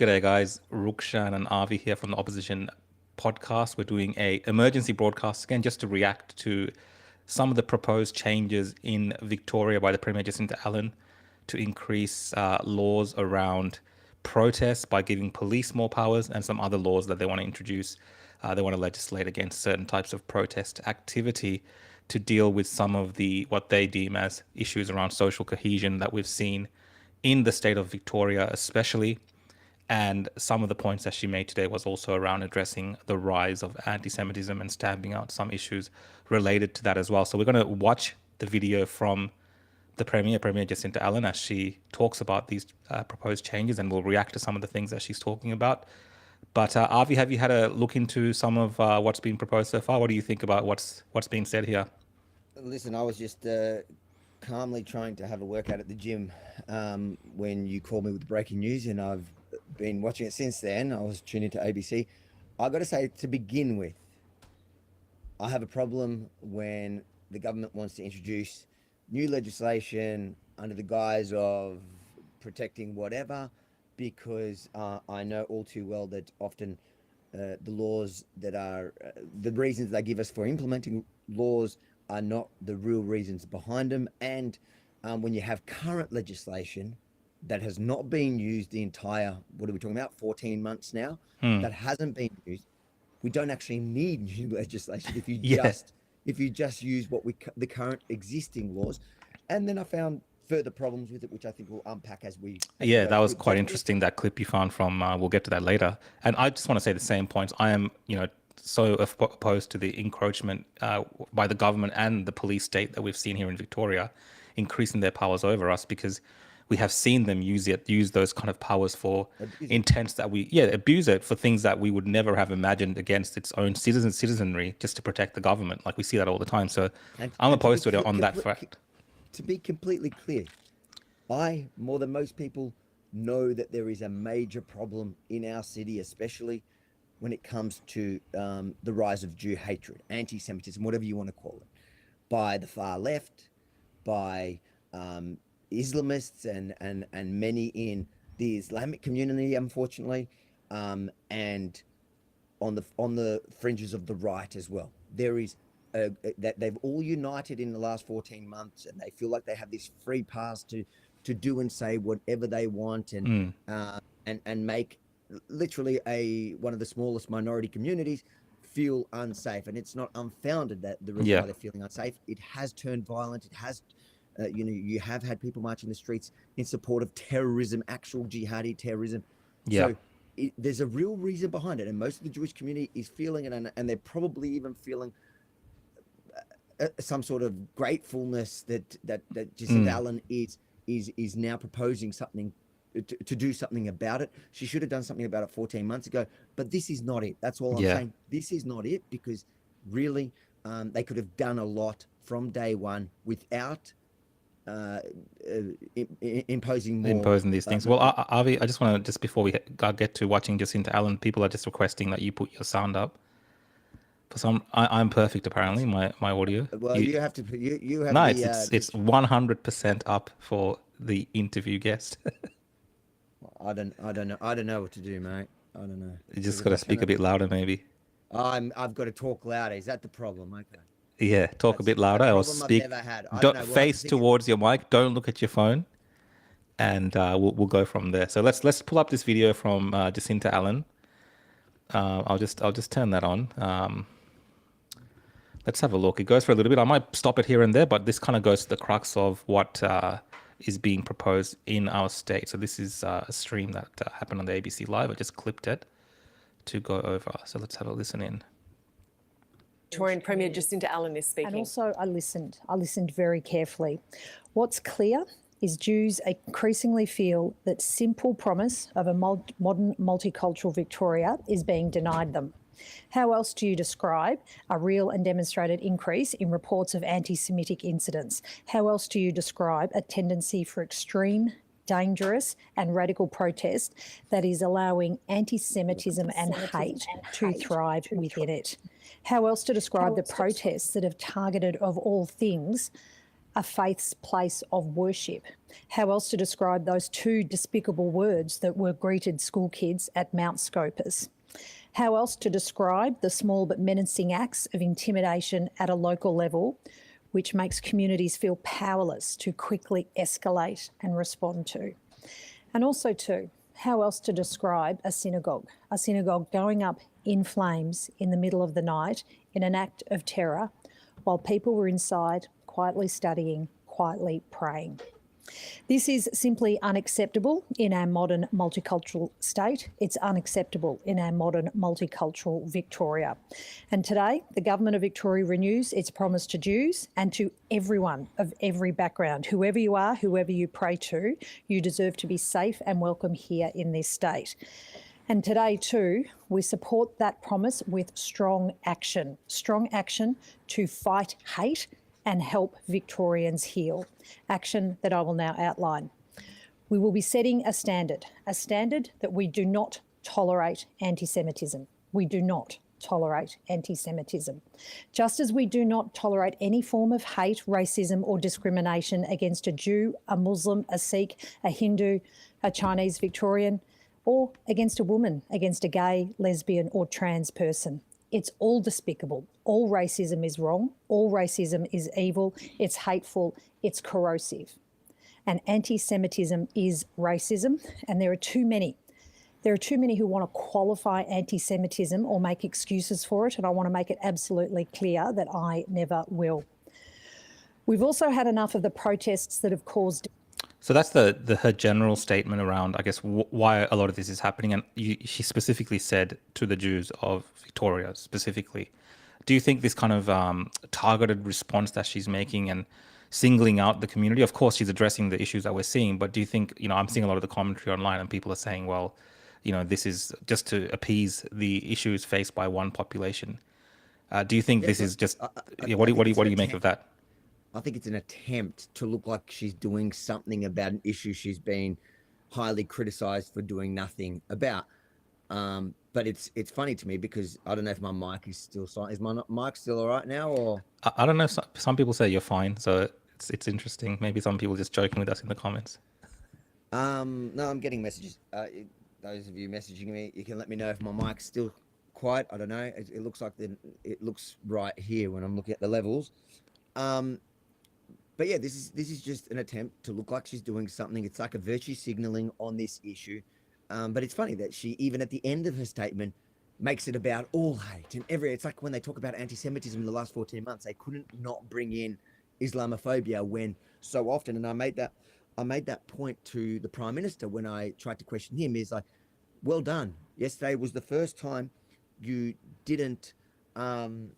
G'day guys, Rukshan and Avi here from the Opposition podcast. We're doing a emergency broadcast again just to react to some of the proposed changes in Victoria by the Premier Jacinta Allen to increase laws around protests by giving police more powers and some other laws that they want to introduce. They want to legislate against certain types of protest activity to deal with some of the what they deem as issues around social cohesion that we've seen in the state of Victoria especially. And some of the points that she made today was also around addressing the rise of anti-Semitism and stamping out some issues related to that as well. So we're going to watch the video from the Premier Jacinta Allen, as she talks about these proposed changes, and we'll react to some of the things that she's talking about. But Avi, have you had a look into some of what's been proposed so far? What do you think about what's being said here? Listen, I was just calmly trying to have a workout at the gym when you called me with the breaking news, and I've been watching it since then. I was tuned into ABC. I got to say, to begin with, I have a problem when the government wants to introduce new legislation under the guise of protecting whatever, because I know all too well that often the laws that are the reasons they give us for implementing laws are not the real reasons behind them. And when you have current legislation that has not been used the entire, what are we talking about, 14 months now, that hasn't been used, we don't actually need new legislation if you just use what the current existing laws. And then I found further problems with it, which I think we'll unpack as we that was quite interesting, that clip you found from we'll get to that later. And I just want to say the same points. I am so opposed to the encroachment by the government and the police state that we've seen here in Victoria, increasing their powers over us, because we have seen them use those kind of powers for intents that abuse it for things that we would never have imagined against its own citizenry, just to protect the government. Like, we see that all the time. So I'm opposed to it on that fact. To be completely clear, I, more than most people, know that there is a major problem in our city, especially when it comes to the rise of Jew hatred, anti-Semitism, whatever you want to call it, by the far left, by Islamists and many in the Islamic community, unfortunately, and on the fringes of the right as well. There is that they've all united in the last 14 months, and they feel like they have this free pass to do and say whatever they want, and make literally one of the smallest minority communities feel unsafe. And it's not unfounded that the reason why they're feeling unsafe. It has turned violent. It has you have had people marching the streets in support of terrorism, actual jihadi terrorism. So there's a real reason behind it, and most of the Jewish community is feeling it, and they're probably even feeling some sort of gratefulness that Jacinta Allen is now proposing something to do something about it. She should have done something about it 14 months ago, but this is not it. That's all I'm saying. This is not it, because really they could have done a lot from day one without imposing these things. Well, Avi, I just want to, just before we get to watching Jacinta Allen, people are just requesting that you put your sound up. For some, I'm perfect apparently. My audio. Well, you have to. You have. No, it's 100% up for the interview guest. I don't know. I don't know what to do, mate. I don't know. You just got to speak a bit louder, maybe. I've got to talk louder. Is that the problem? Okay. Yeah, talk a bit louder, or speak. Don't face towards your mic. Don't look at your phone, and we'll go from there. So let's pull up this video from Jacinta Allen. I'll just turn that on. Let's have a look. It goes for a little bit. I might stop it here and there, but this kind of goes to the crux of what is being proposed in our state. So this is a stream that happened on the ABC Live. I just clipped it to go over. So let's have a listen in. Victorian Premier Jacinta Allen is speaking. And also I listened very carefully. What's clear is Jews increasingly feel that simple promise of a modern multicultural Victoria is being denied them. How else do you describe a real and demonstrated increase in reports of anti-Semitic incidents? How else do you describe a tendency for extreme, dangerous and radical protest that is allowing anti-Semitism and hate to thrive within it? How else to describe the protests that have targeted, of all things, a faith's place of worship? How else to describe those two despicable words that were greeted school kids at Mount Scopus? How else to describe the small but menacing acts of intimidation at a local level, which makes communities feel powerless to quickly escalate and respond to? And also too, how else to describe a synagogue going up in flames in the middle of the night in an act of terror while people were inside quietly studying, quietly praying. This is simply unacceptable in our modern multicultural state. It's unacceptable in our modern multicultural Victoria. And today, the Government of Victoria renews its promise to Jews and to everyone of every background. Whoever you are, whoever you pray to, you deserve to be safe and welcome here in this state. And today too, we support that promise with strong action to fight hate and help Victorians heal. Action that I will now outline. We will be setting a standard that we do not tolerate anti-Semitism. We do not tolerate anti-Semitism. Just as we do not tolerate any form of hate, racism or discrimination against a Jew, a Muslim, a Sikh, a Hindu, a Chinese Victorian, or against a woman, against a gay, lesbian or trans person. It's all despicable. All racism is wrong. All racism is evil. It's hateful. It's corrosive. And anti-Semitism is racism. And there are too many. There are too many who want to qualify anti-Semitism or make excuses for it. And I want to make it absolutely clear that I never will. We've also had enough of the protests that have caused. So that's her general statement around, I guess, why a lot of this is happening. And she specifically said to the Jews of Victoria specifically, do you think this kind of targeted response that she's making and singling out the community, of course, she's addressing the issues that we're seeing, but do you think, I'm seeing a lot of the commentary online and people are saying, well, this is just to appease the issues faced by one population. Do you think this is just, what do you make of that? I think it's an attempt to look like she's doing something about an issue she's been highly criticised for doing nothing about. But it's funny to me because I don't know if my mic is still silent. Is my mic still all right now? Or I don't know. Some people say you're fine, so it's interesting. Maybe some people just joking with us in the comments. No, I'm getting messages. Those of you messaging me, you can let me know if my mic's still quiet. I don't know. It looks like it looks right here when I'm looking at the levels. But yeah, this is just an attempt to look like she's doing something. It's like a virtue signaling on this issue. But it's funny that she, even at the end of her statement, makes it about all hate and it's like when they talk about anti-Semitism in the last 14 months, they couldn't not bring in Islamophobia when so often. And I made that point to the Prime Minister when I tried to question him, is like, well done. Yesterday was the first time you didn't conflate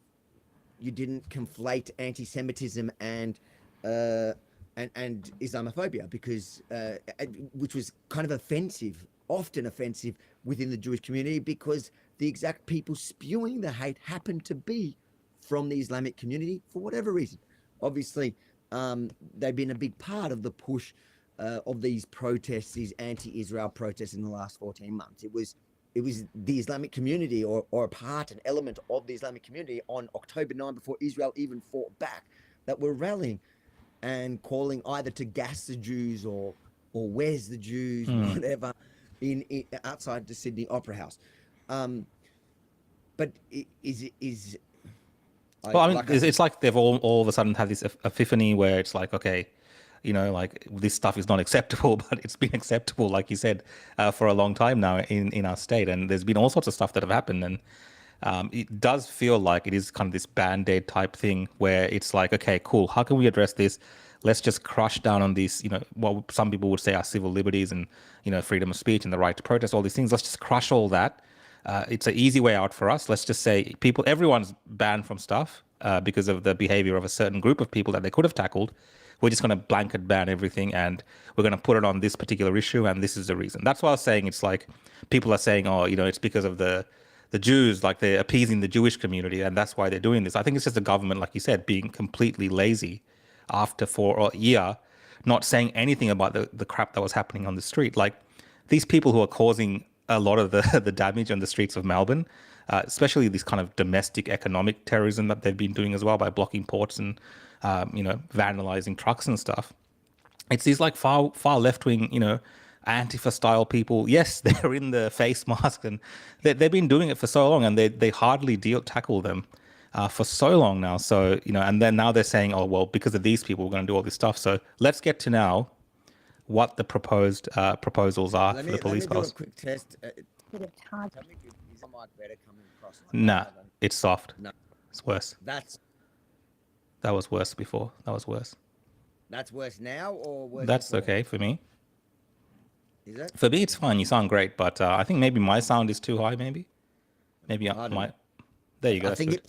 anti-Semitism and Islamophobia, because which was kind of often offensive within the Jewish community, because the exact people spewing the hate happen to be from the Islamic community for whatever reason. Obviously, they've been a big part of the push of these protests, these anti-Israel protests in the last 14 months. It was the Islamic community or an element of the Islamic community on October 9, before Israel even fought back, that were rallying and calling either to gas the Jews or where's the Jews, whatever, in outside the Sydney Opera House. But it's like they've all of a sudden had this epiphany where it's like, okay, like this stuff is not acceptable, but it's been acceptable, like you said, for a long time now in our state. And there's been all sorts of stuff that have happened. And it does feel like it is kind of this band-aid type thing where it's like, okay, cool, how can we address this? Let's just crush down on these, what some people would say are civil liberties and, freedom of speech and the right to protest, all these things. Let's just crush all that. It's an easy way out for us. Let's just say everyone's banned from stuff because of the behavior of a certain group of people that they could have tackled. We're just going to blanket ban everything and we're going to put it on this particular issue. And this is the reason. That's why I was saying it's like people are saying, oh, it's because of the Jews, like they're appeasing the Jewish community, and that's why they're doing this. I think it's just the government, like you said, being completely lazy after for a year, not saying anything about the crap that was happening on the street. Like these people who are causing a lot of the damage on the streets of Melbourne, especially this kind of domestic economic terrorism that they've been doing as well by blocking ports and, vandalizing trucks and stuff. It's these like far left wing, Antifa style people. Yes, they're in the face mask, and they've been doing it for so long, and they hardly tackle them for so long now. So and then now they're saying, oh well, because of these people, we're going to do all this stuff. So let's get to now what the proposed proposals are for the police Let me do a powers. quick test. Bit of hard- Tell me if is the mic better coming across? Nah, it's soft. No, It's worse. that was worse before. That was worse. that's worse now or worse? That's before? okay for me. Is it? For me, it's fine. You sound great, but I think maybe my sound is too high. Maybe I don't know. There you go. I That's think good.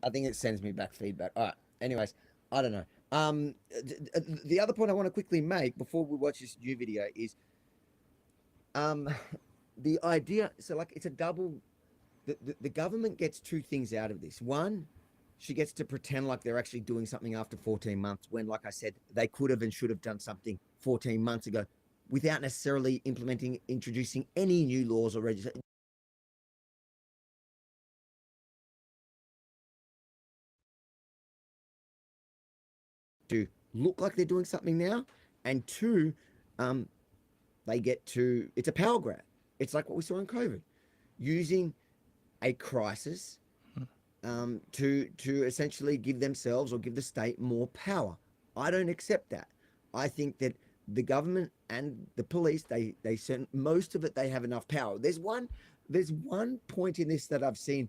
I think it sends me back feedback. All right. Anyways, I don't know. The other point I want to quickly make before we watch this new video is, the idea. So like, it's a double. The government gets two things out of this. One, she gets to pretend like they're actually doing something after 14 months, when, like I said, they could have and should have done something 14 months ago, without necessarily introducing any new laws or legislation. To look like they're doing something now, and two, they get to, it's a power grab. It's like what we saw in COVID, using a crisis to essentially give themselves or give the state more power. I don't accept that. I think that the government and the police, they send most of it, they have enough power. There's one point in this that I've seen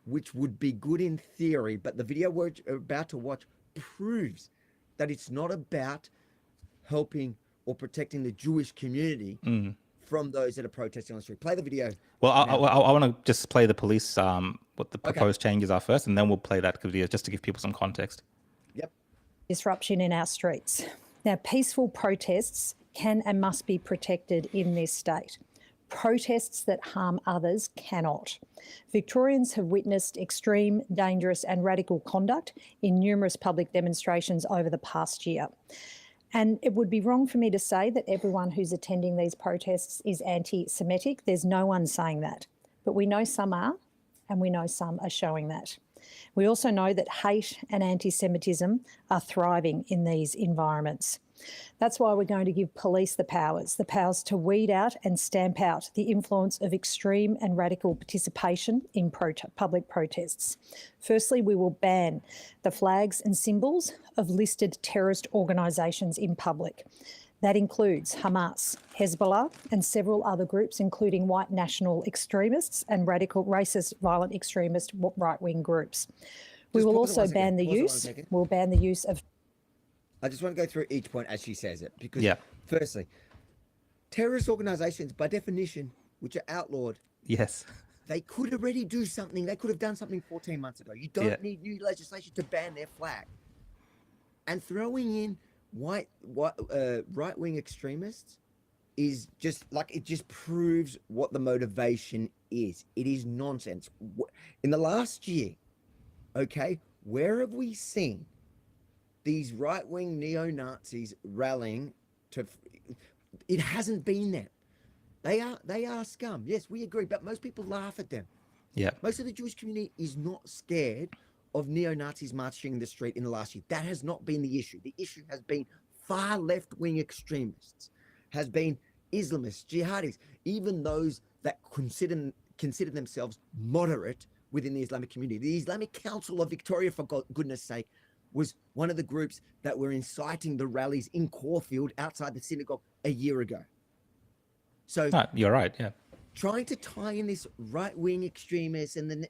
which would be good in theory, but the video we're about to watch proves that it's not about helping or protecting the Jewish community from those that are protesting on the street. Play the video. Well, I want to just play the police, what the proposed changes are first, and then we'll play that video just to give people some context. Yep. Disruption in our streets. Now, peaceful protests can and must be protected in this state. Protests that harm others cannot. Victorians have witnessed extreme, dangerous and radical conduct in numerous public demonstrations over the past year. And it would be wrong for me to say that everyone who's attending these protests is anti-Semitic. There's no one saying that. But we know some are, and we know some are showing that. We also know that hate and anti-Semitism are thriving in these environments. That's why we're going to give police the powers to weed out and stamp out the influence of extreme and radical participation in public protests. Firstly, we will ban the flags and symbols of listed terrorist organisations in public. That includes Hamas, Hezbollah and several other groups, including white national extremists and radical racist violent extremist right-wing groups. We will also ban the use. We'll ban the use of. I just want to go through each point as she says it, because firstly, terrorist organizations, by definition, which are outlawed, yes, they could already do something. They could have done something 14 months ago. You don't need new legislation to ban their flag. And throwing in right-wing extremists is just like, it just proves what the motivation is. It is nonsense. In the last year, okay, where have we seen these right-wing neo-Nazis rallying to? It hasn't been there. They are scum. Yes, we agree, but most people laugh at them. Yeah. Most of the Jewish community is not scared of neo-Nazis marching in the street in the last year. That has not been the issue. The issue has been far left-wing extremists, has been Islamists, jihadis, even those that consider themselves moderate within the Islamic community. The Islamic Council of Victoria, for goodness sake, was one of the groups that were inciting the rallies in Caulfield outside the synagogue a year ago. So you're right, yeah. Trying to tie in this right-wing extremists and then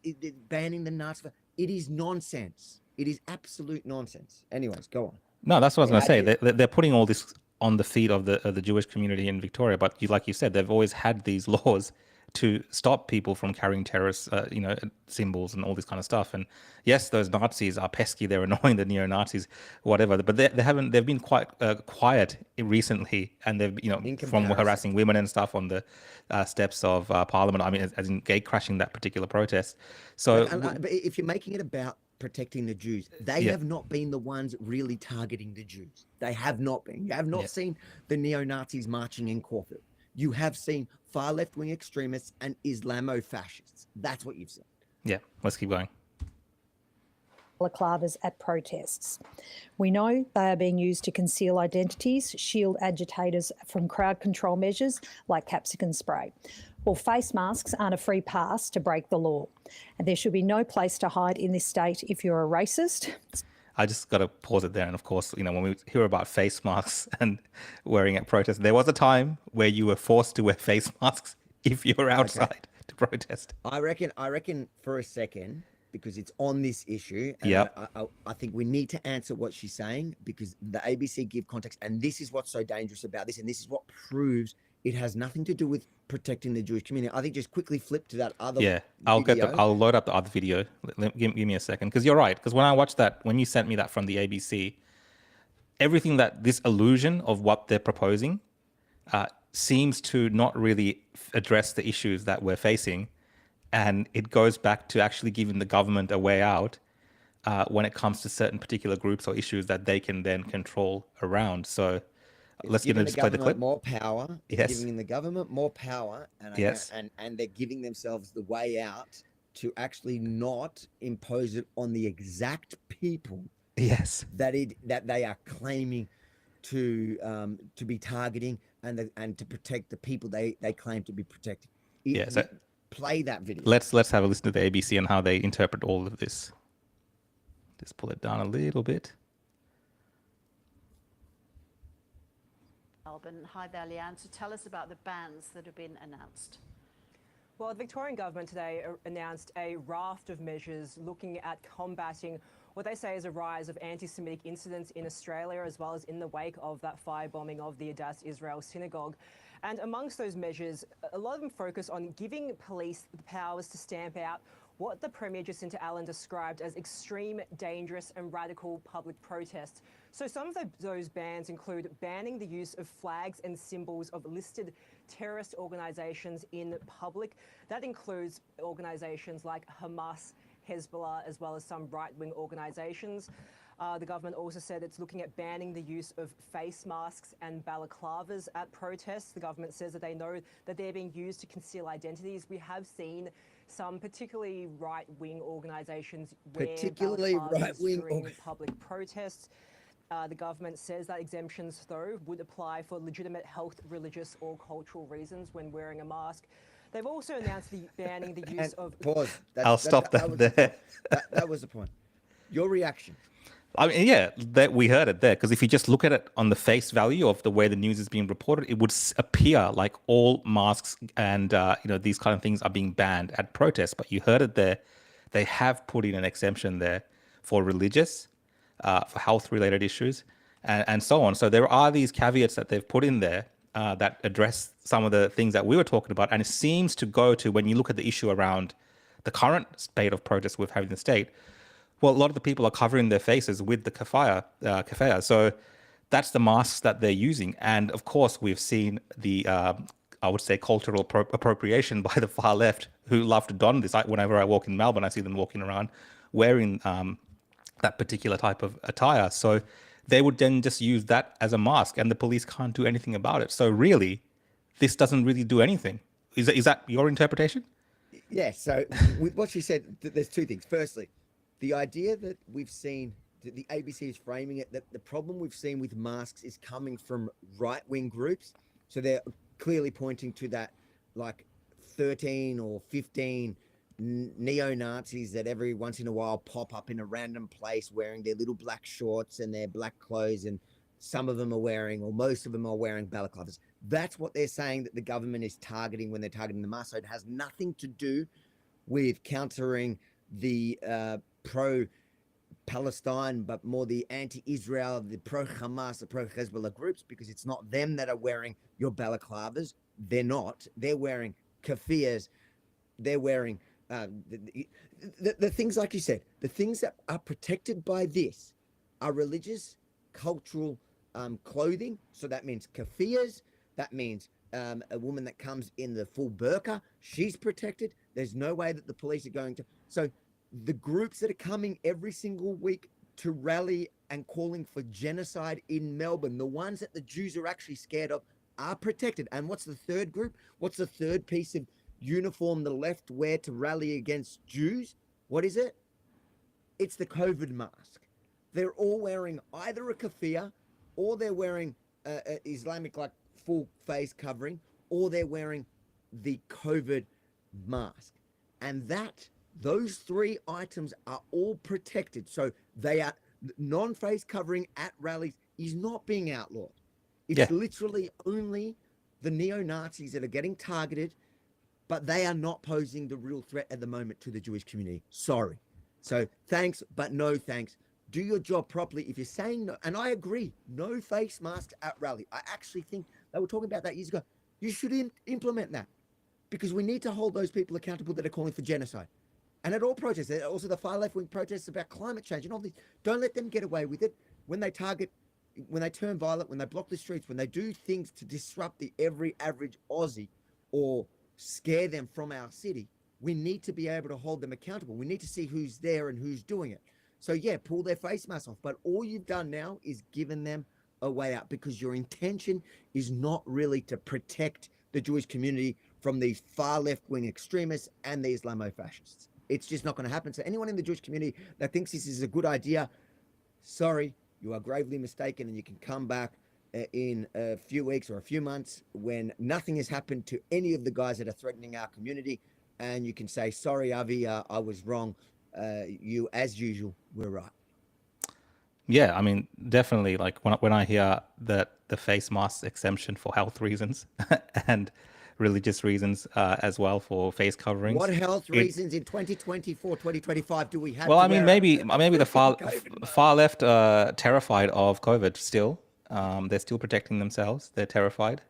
banning the Nazis, it is nonsense. It is absolute nonsense. Anyways, go on. No, that's what I was going to say. They're putting all this on the feet of the Jewish community in Victoria, but like you said, they've always had these laws to stop people from carrying terrorist, symbols and all this kind of stuff. And yes, those Nazis are pesky; they're annoying, the neo-Nazis, whatever. But they've been quite quiet recently, and they've from harassing women and stuff on the steps of Parliament. I mean, as in gate crashing that particular protest. So, but if you're making it about protecting the Jews, they have not been the ones really targeting the Jews. They have not been. You have not seen the neo-Nazis marching in Caulfield. You have seen far left-wing extremists and Islamo-fascists. That's what you've seen. Yeah, let's keep going. balaclavas at protests. We know they are being used to conceal identities, shield agitators from crowd control measures like capsicum spray. Well, face masks aren't a free pass to break the law, and there should be no place to hide in this state if you're a racist. I just got to pause it there. And of course, when we hear about face masks and wearing at protests, there was a time where you were forced to wear face masks if you were outside to protest. I reckon for a second, because it's on this issue, and Yep. I think we need to answer what she's saying, because the ABC give context, and this is what's so dangerous about this, and this is what proves it has nothing to do with protecting the Jewish community. I think just quickly flip to that other video. I'll load up the other video. Give me a second, because you're right. Because when I watched that, when you sent me that from the ABC, everything that this illusion of what they're proposing seems to not really address the issues that we're facing. And it goes back to actually giving the government a way out when it comes to certain particular groups or issues that they can then control around. So let's giving just the play the government clip. more power. Yes. Giving the government more power, and Yes. and they're giving themselves the way out to actually not impose it on the exact people Yes. that they are claiming to be targeting, and to protect the people they claim to be protecting. Yeah, so Play that video. let's have a listen to the ABC and how they interpret all of this. Just pull it down a little bit. Melbourne. Hi there, Leanne. So tell us about the bans that have been announced. Well, the Victorian government today announced a raft of measures looking at combating what they say is a rise of anti-Semitic incidents in Australia, as well as in the wake of that firebombing of the Adass Israel synagogue. And amongst those measures, a lot of them focus on giving police the powers to stamp out what the Premier Jacinta Allen described as extreme, dangerous and radical public protests. So some of those bans include banning the use of flags and symbols of listed terrorist organisations in public. That includes organisations like Hamas, Hezbollah, as well as some right-wing organisations. The government also said it's looking at banning the use of face masks and balaclavas at protests. The government says that they know that they're being used to conceal identities. We have seen some particularly right-wing organisations wear balaclavas during public protests. The government says that exemptions, though, would apply for legitimate health, religious or cultural reasons when wearing a mask. They've also announced banning the use of... Pause. I'll stop that there. That was the point. Your reaction. I mean, yeah, that we heard it there, because if you just look at it on the face value of the way the news is being reported, it would appear like all masks and these kind of things are being banned at protests. But you heard it there; they have put in an exemption there for religious, for health-related issues, and so on. So there are these caveats that they've put in there that address some of the things that we were talking about, and it seems to go to, when you look at the issue around the current spate of protests we've had in the state. Well, a lot of the people are covering their faces with the keffiyeh. So that's the masks that they're using. And of course, we've seen the, I would say, cultural appropriation by the far left, who love to don this. Whenever I walk in Melbourne, I see them walking around wearing that particular type of attire. So they would then just use that as a mask, and the police can't do anything about it. So really, this doesn't really do anything. Is that your interpretation? Yeah, so with what she said, there's two things. Firstly, the idea that we've seen, that the ABC is framing it, that the problem we've seen with masks is coming from right-wing groups. So they're clearly pointing to that, like 13 or 15 neo-Nazis that every once in a while pop up in a random place wearing their little black shorts and their black clothes, and some of them are wearing, or most of them are wearing, balaclavas. That's what they're saying that the government is targeting when they're targeting the masks. So it has nothing to do with countering the pro-Palestine, but more the anti-Israel, the pro-Hamas, the pro-Hezbollah groups, because it's not them that are wearing your balaclavas. They're not. They're wearing keffiyehs. They're wearing the things, like you said, the things that are protected by this are religious, cultural clothing. So that means keffiyehs. That means a woman that comes in the full burqa, she's protected. There's no way that the police are going to. So the groups that are coming every single week to rally and calling for genocide in Melbourne, the ones that the Jews are actually scared of, are protected. And what's the third group? What's the third piece of uniform the left wear to rally against Jews? What is it? it's the COVID mask. They're all wearing either a keffiyeh, or they're wearing Islamic like full face covering, or they're wearing the COVID mask. And those three items are all protected. So they are non-face covering at rallies is not being outlawed. It's literally only the neo-Nazis that are getting targeted, but they are not posing the real threat at the moment to the Jewish community. Sorry. So thanks, but no thanks. Do your job properly. If you're saying no, and I agree, no face masks at rally. I actually think they were talking about that years ago. You should implement that, because we need to hold those people accountable that are calling for genocide. And at all protests, also the far left-wing protests about climate change and all this, don't let them get away with it. When they turn violent, when they block the streets, when they do things to disrupt the every average Aussie or scare them from our city, we need to be able to hold them accountable. We need to see who's there and who's doing it. So yeah, pull their face mask off. But all you've done now is given them a way out, because your intention is not really to protect the Jewish community from these far left-wing extremists and the Islamo-fascists. It's just not going to happen. So anyone in the Jewish community that thinks this is a good idea, sorry, you are gravely mistaken, and you can come back in a few weeks or a few months when nothing has happened to any of the guys that are threatening our community, and you can say, sorry, Avi, I was wrong. You, as usual, were right. Yeah, I mean, definitely. Like when I hear that the face mask exemption for health reasons and religious reasons as well for face coverings. What health reasons in 2024, 2025 do we have? Well, I mean, maybe the far left terrified of COVID still. They're still protecting themselves. They're terrified.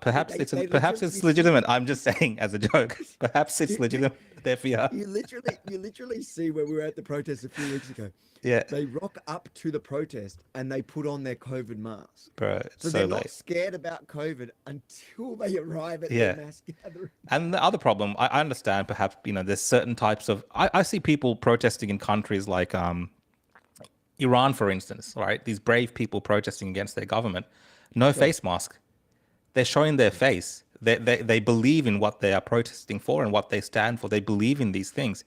Perhaps it's legitimate. I'm just saying as a joke. Perhaps it's legitimate. Their fear. You literally see where we were at the protest a few weeks ago. Yeah. They rock up to the protest and they put on their COVID mask. Bro, so they're not scared about COVID until they arrive at the mass gathering. And the other problem, I understand perhaps, there's certain types of, I see people protesting in countries like Iran, for instance, right? These brave people protesting against their government, no face mask. They're showing their face. They believe in what they are protesting for and what they stand for. They believe in these things.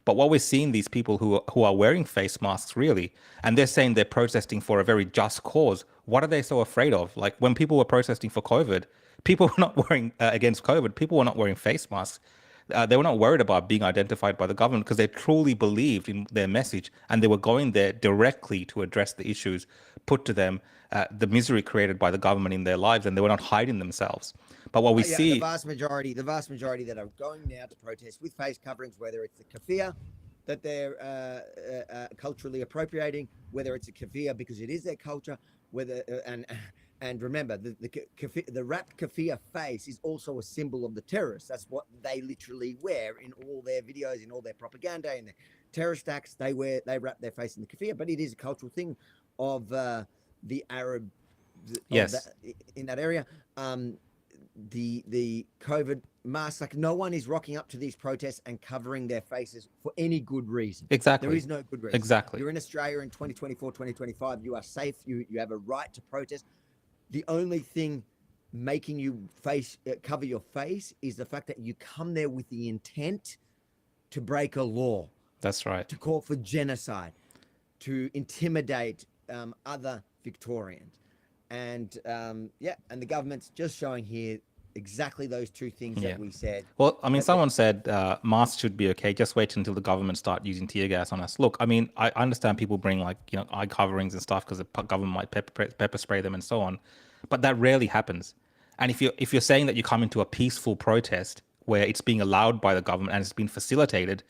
But what we're seeing, these people who are wearing face masks, really, and they're saying they're protesting for a very just cause. What are they so afraid of? Like when people were protesting for COVID, people were not wearing against COVID. People were not wearing face masks. They were not worried about being identified by the government because they truly believed in their message, and they were going there directly to address the issues put to them, the misery created by the government in their lives, and they were not hiding themselves. But what we see, the vast majority that are going now to protest with face coverings, whether it's the keffiyeh that they're culturally appropriating, whether it's a keffiyeh because it is their culture, whether and remember the wrapped keffiyeh face is also a symbol of the terrorists. That's what they literally wear in all their videos, in all their propaganda, in their terrorist acts. They wrap their face in the keffiyeh, but it is a cultural thing of the Arab. Yes. In that area. The COVID mask, like no one is rocking up to these protests and covering their faces for any good reason. Exactly. There is no good reason. Exactly. You're in Australia in 2024, 2025. You are safe. You have a right to protest. The only thing making you cover your face is the fact that you come there with the intent to break a law. That's right. To call for genocide, to intimidate other Victorians. And and the government's just showing here exactly those two things that we said. Well, I mean, someone said masks should be okay. Just wait until the government start using tear gas on us. Look, I mean, I understand people bring eye coverings and stuff because the government might pepper spray them and so on, but that rarely happens. And if you're saying that you come into a peaceful protest where it's being allowed by the government and it's been facilitated,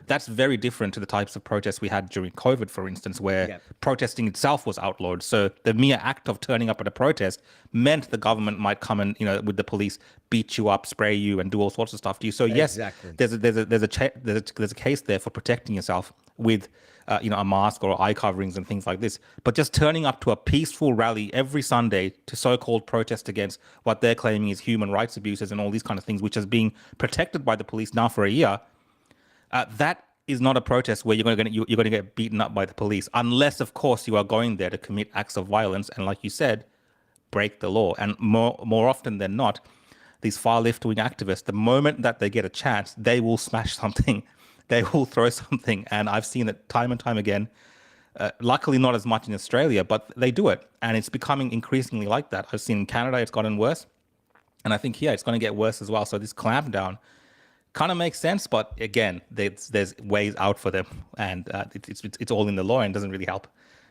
that's very different to the types of protests we had during COVID, for instance, where protesting itself was outlawed. So the mere act of turning up at a protest meant the government might come and, with the police, beat you up, spray you, and do all sorts of stuff to you. So yes, there's a case there for protecting yourself with, a mask or eye coverings and things like this. But just turning up to a peaceful rally every Sunday to so-called protest against what they're claiming is human rights abuses and all these kind of things, which is being protected by the police now for a year. That is not a protest where you're going to get beaten up by the police, unless, of course, you are going there to commit acts of violence and, like you said, break the law. And more often than not, these far left-wing activists, the moment that they get a chance, they will smash something they will throw something. And I've seen it time and time again. Luckily, not as much in Australia, but they do it. And it's becoming increasingly like that. I've seen in Canada, it's gotten worse. And I think here it's going to get worse as well. So this clampdown kind of makes sense. But again, there's ways out for them. And it's all in the law and doesn't really help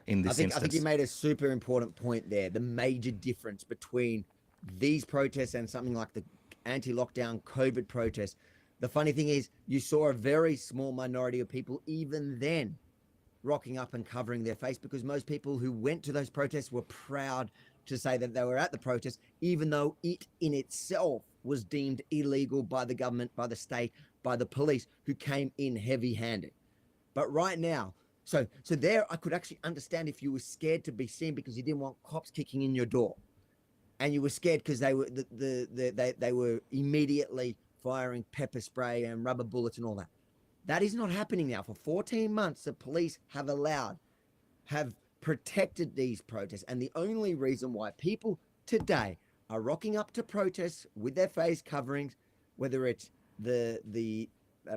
in this instance. I think you made a super important point there. The major difference between these protests and something like the anti-lockdown COVID protests. The funny thing is you saw a very small minority of people even then rocking up and covering their face, because most people who went to those protests were proud to say that they were at the protest, even though it in itself was deemed illegal by the government, by the state, by the police, who came in heavy-handed. But right now, so there I could actually understand if you were scared to be seen because you didn't want cops kicking in your door, and you were scared because they were immediately firing pepper spray and rubber bullets and all that. That is not happening now. For 14 months, the police have protected these protests. And the only reason why people today are rocking up to protests with their face coverings, whether it's the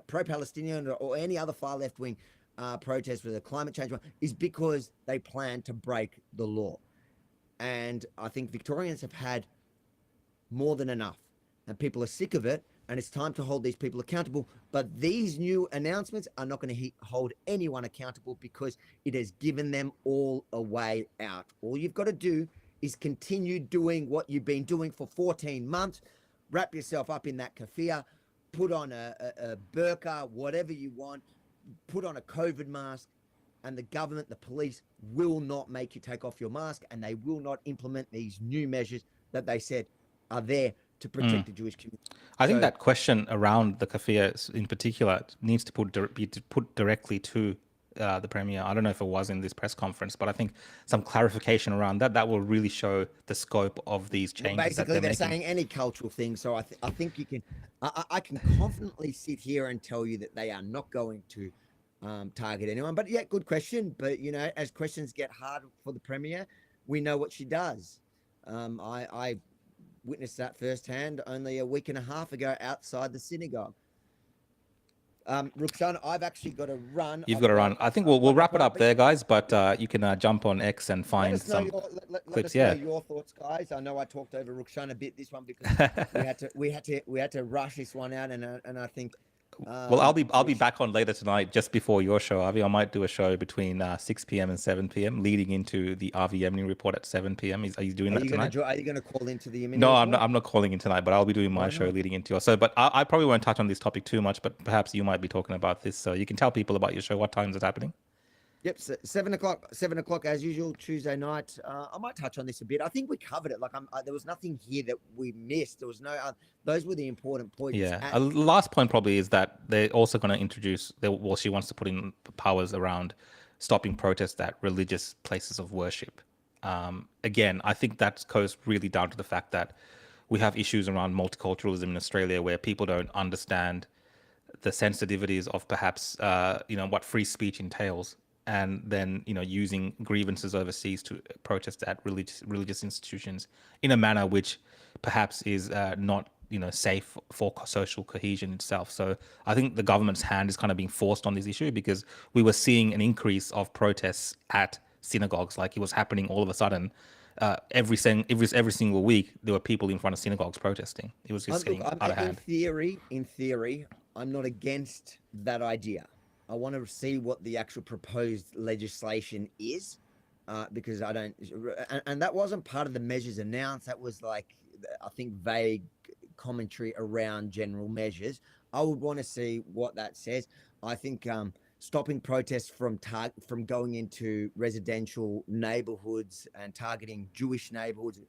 pro-Palestinian or any other far left-wing protest with a climate change one, is because they plan to break the law. And I think Victorians have had more than enough. And people are sick of it. And it's time to hold these people accountable. But these new announcements are not going to hold anyone accountable, because it has given them all a way out. All you've got to do is continue doing what you've been doing for 14 months. Wrap yourself up in that keffiyeh, put on a burqa, whatever you want, put on a COVID mask, and the government, the police will not make you take off your mask, and they will not implement these new measures that they said are there to protect the Jewish community. I think that question around the keffiyeh in particular needs to be put directly to the Premier. I don't know if it was in this press conference, but I think some clarification around that will really show the scope of these changes. Well, basically, that they're making. saying any cultural thing. So I think you can, I can confidently sit here and tell you that they are not going to target anyone. But yeah, good question. But you know, as questions get hard for the Premier, we know what she does. I witnessed that firsthand only a week and a half ago outside the synagogue. Ruxana, I've actually got to run. You've got to run. I think we'll wrap it up there, guys. But you can jump on X and find some clips. Let us know your thoughts, guys. I know I talked over Ruxana a bit this one because we had to rush this one out, and I think. Well, I'll be back on later tonight, just before your show, Avi. I might do a show between 6 p.m. and 7 p.m. leading into the Avi Yemeni report at 7 p.m. Are you doing that tonight? Are you going to call into the Yemeni No, report? I'm not calling in tonight, but I'll be doing my show leading into yours. So, but I probably won't touch on this topic too much, but perhaps you might be talking about this. So you can tell people about your show. What time is it happening? Yep, 7 o'clock as usual, Tuesday night. I might touch on this a bit. I think we covered it. Like, there was nothing here that we missed. There was no. Those were the important points. Yeah. Last point probably is that they're also going to introduce. Well, she wants to put in powers around stopping protests at religious places of worship. Again, I think that goes really down to the fact that we have issues around multiculturalism in Australia, where people don't understand the sensitivities of perhaps what free speech entails. And then, using grievances overseas to protest at religious institutions in a manner which perhaps is not, safe for social cohesion itself. So I think the government's hand is kind of being forced on this issue, because we were seeing an increase of protests at synagogues. Like, it was happening all of a sudden. Every single week, there were people in front of synagogues protesting. It was just getting out of hand. In theory, I'm not against that idea. I want to see what the actual proposed legislation is, because I don't, and that wasn't part of the measures announced. That was like, I think, vague commentary around general measures. I would want to see what that says. I think stopping protests from going into residential neighborhoods and targeting Jewish neighborhoods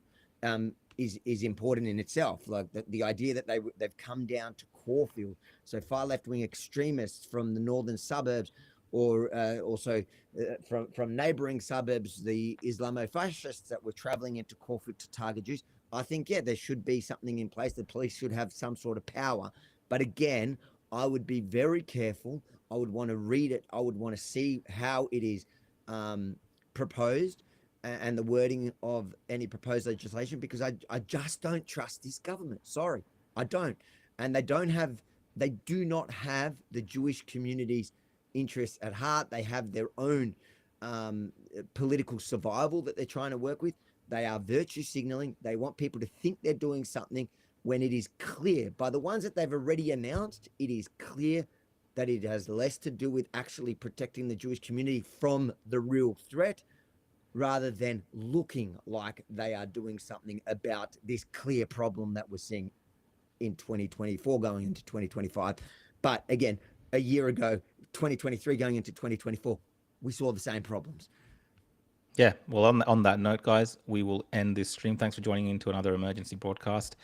is important in itself. Like the idea that they've come down to Caulfield, so far left-wing extremists from the northern suburbs, or also from neighboring suburbs, the Islamo-fascists that were traveling into Caulfield to target Jews. I think, yeah, there should be something in place. The police should have some sort of power. But again, I would be very careful. I would want to read it. I would want to see how it is proposed, and the wording of any proposed legislation, because I just don't trust this government. Sorry, I don't. And they don't have They do not have the Jewish community's interests at heart. They have their own political survival that they're trying to work with. They are virtue signaling. They want people to think they're doing something when it is clear by the ones that they've already announced. It is clear that it has less to do with actually protecting the Jewish community from the real threat, rather than looking like they are doing something about this clear problem that we're seeing in 2024 going into 2025. But again, a year ago, 2023 going into 2024, we saw the same problems. Yeah, well, on that note, guys, we will end this stream. Thanks for joining into another emergency broadcast.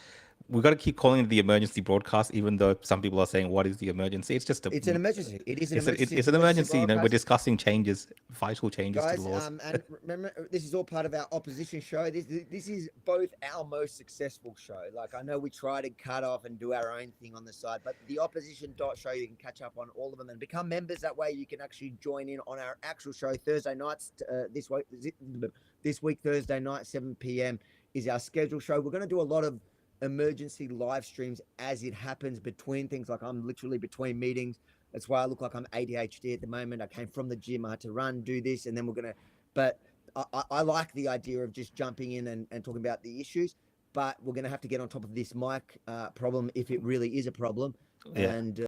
We've got to keep calling it the emergency broadcast, even though some people are saying, what is the emergency? It's just It's an emergency. It is an emergency. It's an emergency. You know, we're broadcast. discussing changes, vital changes Guys, to the laws. and remember, this is all part of our opposition show. This is both our most successful show. Like, I know we try to cut off and do our own thing on the side, but the opposition show, you can catch up on all of them and become members. That way you can actually join in on our actual show Thursday nights. This week, Thursday night, 7 p.m. is our scheduled show. We're going to do a lot of emergency live streams as it happens between things. Like, I'm literally between meetings. That's why I look like I'm ADHD at the moment. I came from the gym. I had to run, do this, and then we're going to, but I like the idea of just jumping in and talking about the issues, but we're going to have to get on top of this mic problem if it really is a problem. Yeah. And